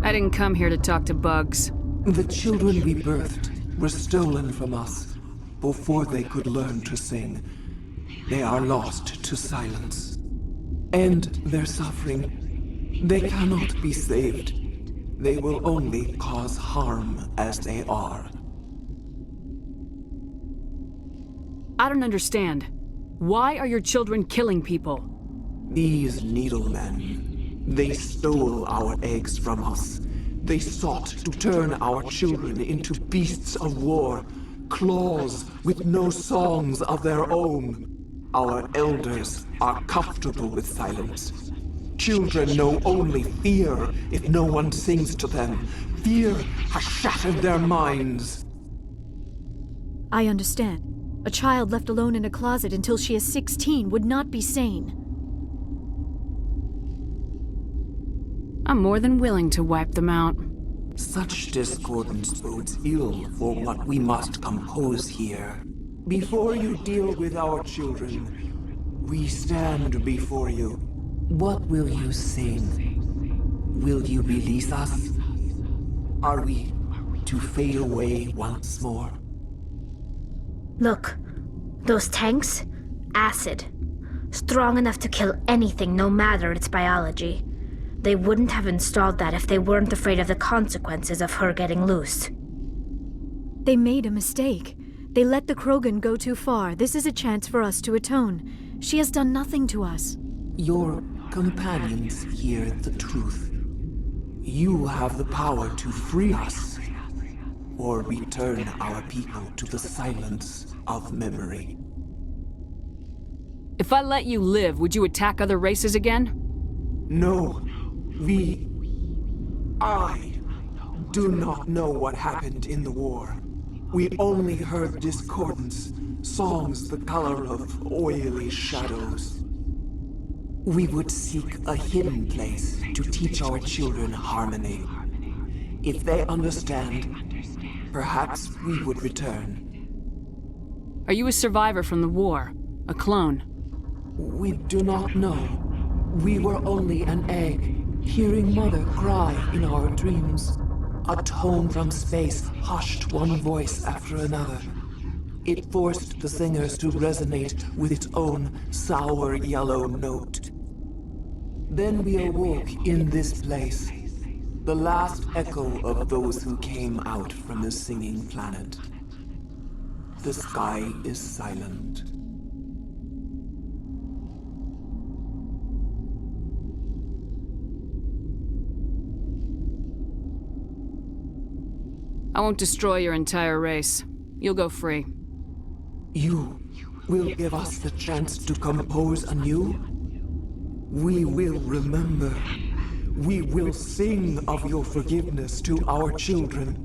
I didn't come here to talk to bugs. The children we birthed were stolen from us before they could learn to sing. They are lost to silence. And their suffering, they cannot be saved. They will only cause harm as they are. I don't understand. Why are your children killing people? These needlemen, they stole our eggs from us. They sought to turn our children into beasts of war, claws with no songs of their own. Our elders are comfortable with silence. Children know only fear if no one sings to them. Fear has shattered their minds. I understand. A child left alone in a closet until she is 16 would not be sane. I'm more than willing to wipe them out. Such discordance bodes ill for what we must compose here. Before you deal with our children, we stand before you. What will you sing? Will you release us? Are we to fade away once more? Look, those tanks? Acid. Strong enough to kill anything, no matter its biology. They wouldn't have installed that if they weren't afraid of the consequences of her getting loose. They made a mistake. They let the Krogan go too far. This is a chance for us to atone. She has done nothing to us. Your companions hear the truth. You have the power to free us, or return our people to the silence of memory. If I let you live, would you attack other races again? No. I do not know what happened in the war. We only heard discordance, songs the color of oily shadows. We would seek a hidden place to teach our children harmony. If they understand, perhaps we would return. Are you a survivor from the war? A clone? We do not know. We were only an egg, hearing Mother cry in our dreams. A tone from space hushed one voice after another. It forced the singers to resonate with its own sour yellow note. Then we awoke in this place, the last echo of those who came out from the singing planet. The sky is silent. I won't destroy your entire race. You'll go free. You will give us the chance to compose anew? We will remember. We will sing of your forgiveness to our children.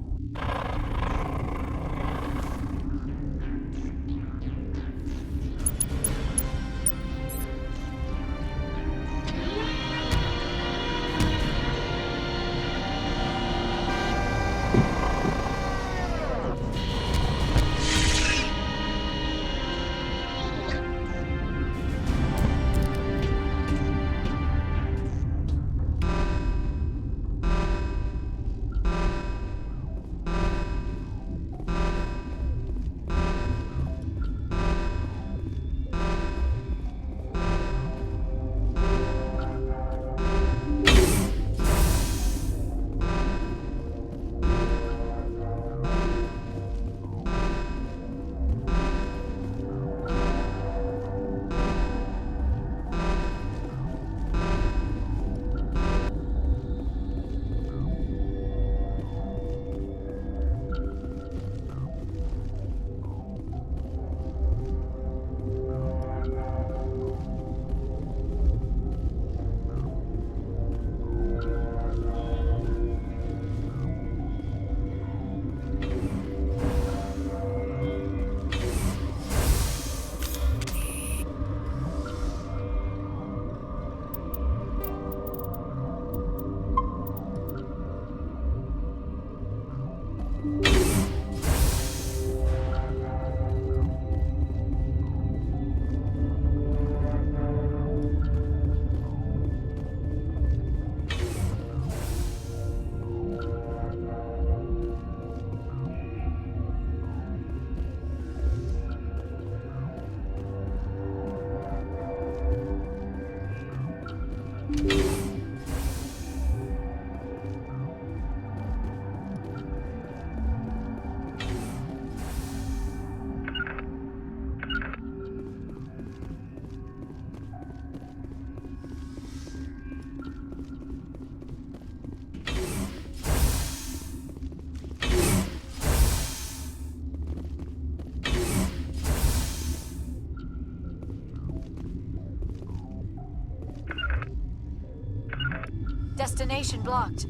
Destination blocked.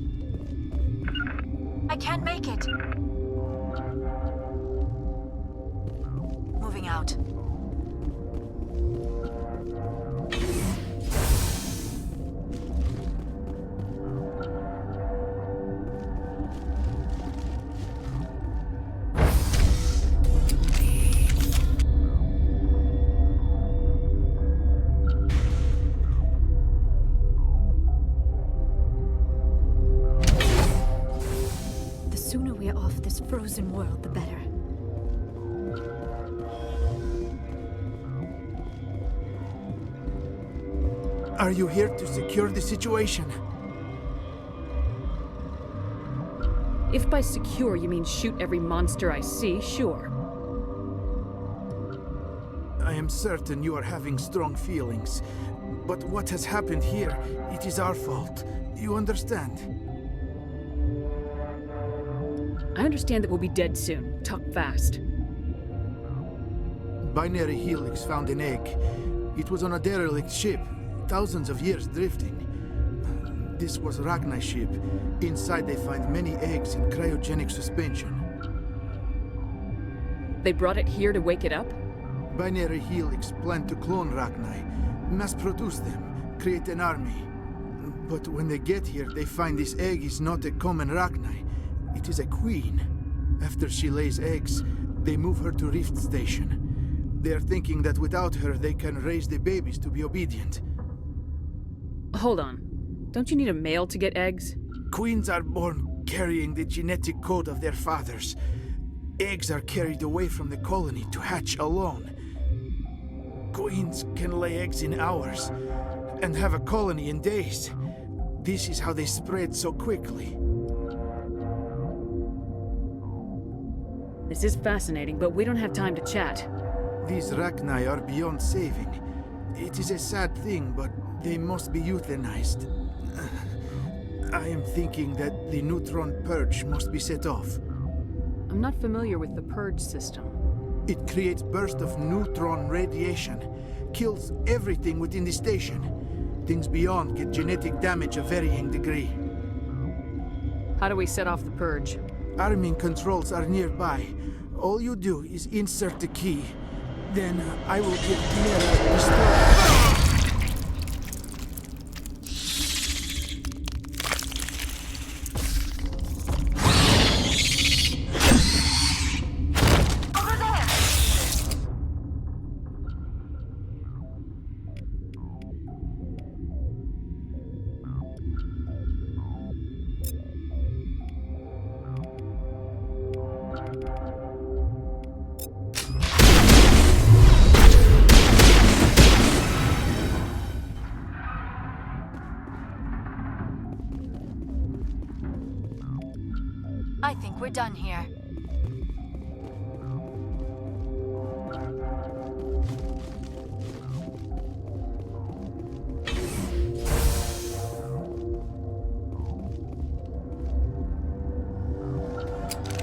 I can't make it. Moving out. The sooner we're off this frozen world, the better. Are you here to secure the situation? If by secure you mean shoot every monster I see, sure. I am certain you are having strong feelings. But what has happened here, it is our fault. You understand? I understand that we'll be dead soon. Talk fast. Binary Helix found an egg. It was on a derelict ship, thousands of years drifting. This was Rachni's ship. Inside they find many eggs in cryogenic suspension. They brought it here to wake it up? Binary Helix planned to clone Rachni, mass-produce them, create an army. But when they get here, they find this egg is not a common Rachni. It is a queen. After she lays eggs, they move her to Rift Station. They are thinking that without her, they can raise the babies to be obedient. Hold on. Don't you need a male to get eggs? Queens are born carrying the genetic code of their fathers. Eggs are carried away from the colony to hatch alone. Queens can lay eggs in hours and have a colony in days. This is how they spread so quickly. This is fascinating, but we don't have time to chat. These Rachni are beyond saving. It is a sad thing, but they must be euthanized. I am thinking that the neutron purge must be set off. I'm not familiar with the purge system. It creates bursts of neutron radiation, kills everything within the station. Things beyond get genetic damage of varying degree. How do we set off the purge? Arming controls are nearby. All you do is insert the key. Then I will give Clara destroy. I think we're done here.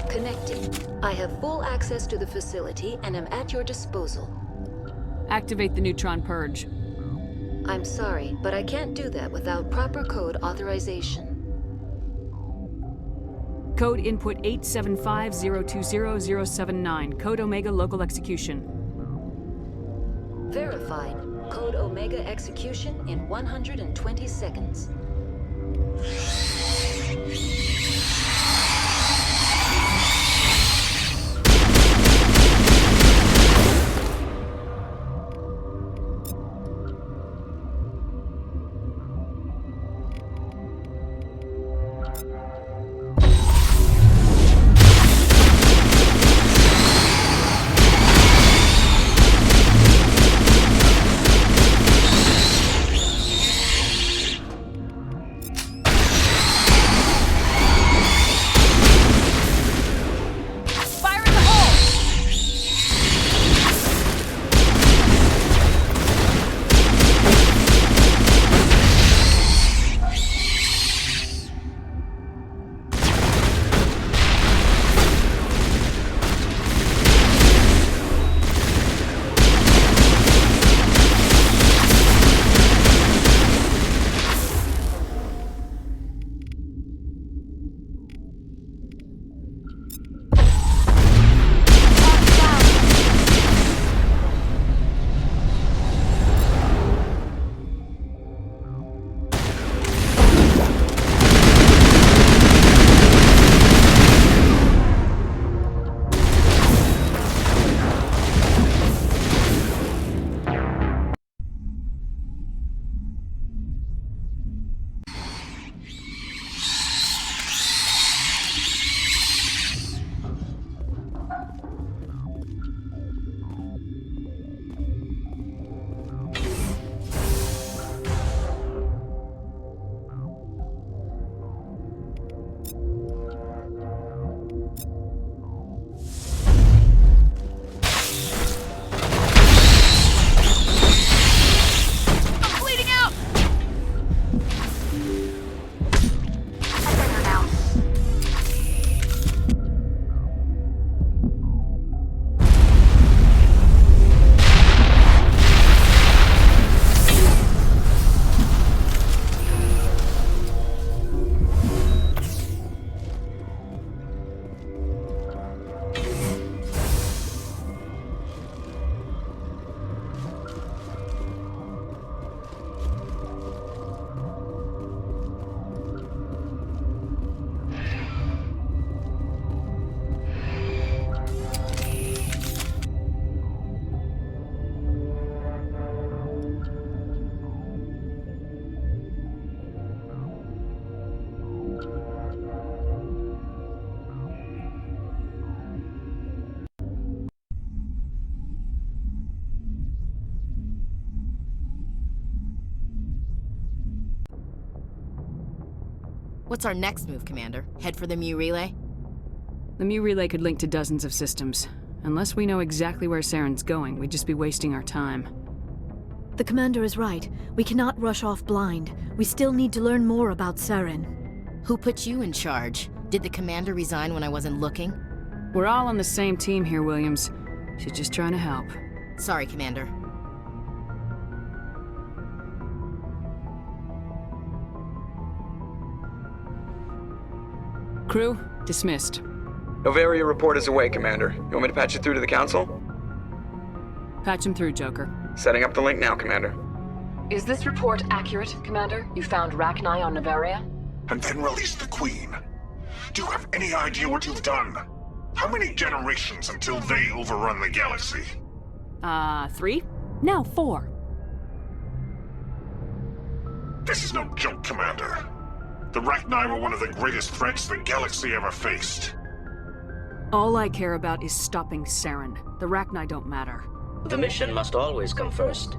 Connecting. I have full access to the facility and am at your disposal. Activate the neutron purge. I'm sorry, but I can't do that without proper code authorization. Code input 875020079. Code Omega local execution. Verified. Code Omega execution in 120 seconds. What's our next move, Commander? Head for the Mu relay? The Mu relay could link to dozens of systems. Unless we know exactly where Saren's going, we'd just be wasting our time. The Commander is right. We cannot rush off blind. We still need to learn more about Saren. Who put you in charge? Did the Commander resign when I wasn't looking? We're all on the same team here, Williams. She's just trying to help. Sorry, Commander. Crew, dismissed. Novaria report is away, Commander. You want me to patch it through to the Council? Patch him through, Joker. Setting up the link now, Commander. Is this report accurate, Commander? You found Rachni on Novaria? And then released the Queen. Do you have any idea what you've done? How many generations until they overrun the galaxy? 3? Now 4. This is no joke, Commander. The Rachni were one of the greatest threats the galaxy ever faced. All I care about is stopping Saren. The Rachni don't matter. The mission must always come first.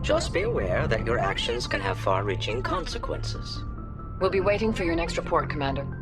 Just be aware that your actions can have far-reaching consequences. We'll be waiting for your next report, Commander.